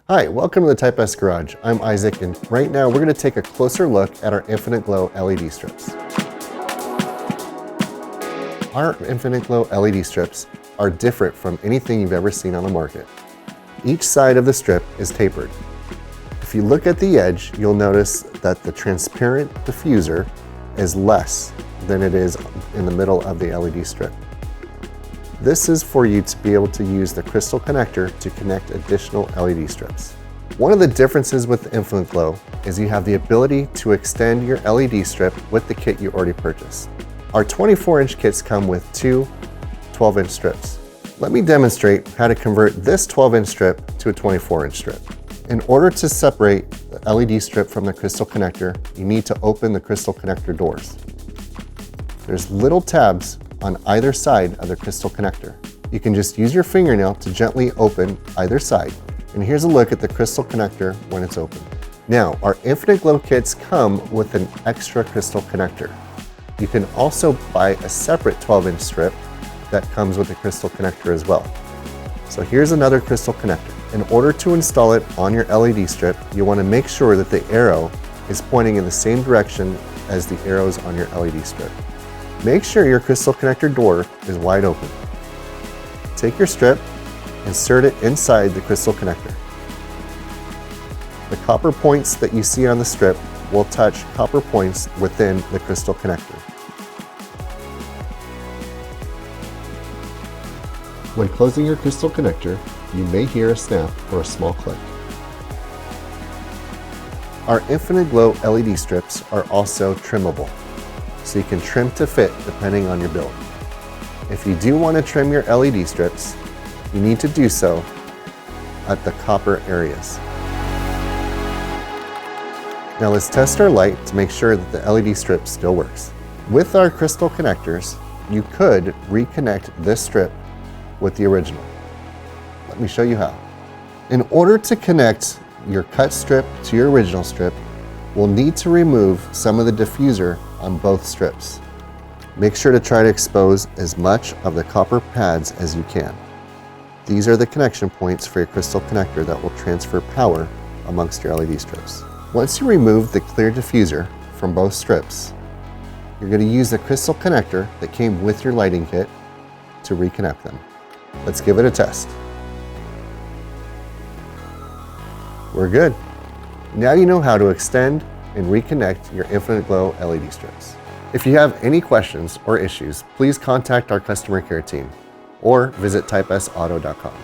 Hi, welcome to the Type S Garage. I'm Isaac, and right now we're going to take a closer look at our Infinite Glow LED strips. Our Infinite Glow LED strips are different from anything you've ever seen on the market. Each side of the strip is tapered. If you look at the edge, you'll notice that the transparent diffuser is less than it is in the middle of the LED strip. This is for you to be able to use the crystal connector to connect additional LED strips. One of the differences with Infinite Glow is you have the ability to extend your LED strip with the kit you already purchased. Our 24-inch kits come with two 12-inch strips. Let me demonstrate how to convert this 12-inch strip to a 24-inch strip. In order to separate the LED strip from the crystal connector, you need to open the crystal connector doors. There's little tabs on either side of the crystal connector. You can just use your fingernail to gently open either side. And here's a look at the crystal connector when it's open. Now, our Infinite Glow kits come with an extra crystal connector. You can also buy a separate 12-inch strip that comes with a crystal connector as well. So here's another crystal connector. In order to install it on your LED strip, you want to make sure that the arrow is pointing in the same direction as the arrows on your LED strip. Make sure your crystal connector door is wide open. Take your strip, insert it inside the crystal connector. The copper points that you see on the strip will touch copper points within the crystal connector. When closing your crystal connector, you may hear a snap or a small click. Our Infinite Glow LED strips are also trimmable, so you can trim to fit depending on your build. If you do want to trim your LED strips, you need to do so at the copper areas. Now let's test our light to make sure that the LED strip still works. With our crystal connectors, you could reconnect this strip with the original. Let me show you how. In order to connect your cut strip to your original strip, we'll need to remove some of the diffuser on both strips. Make sure to try to expose as much of the copper pads as you can. These are the connection points for your crystal connector that will transfer power amongst your LED strips. Once you remove the clear diffuser from both strips, you're going to use the crystal connector that came with your lighting kit to reconnect them. Let's give it a test. We're good. Now you know how to extend and reconnect your Infinite Glow LED strips. If you have any questions or issues, please contact our customer care team or visit typesauto.com.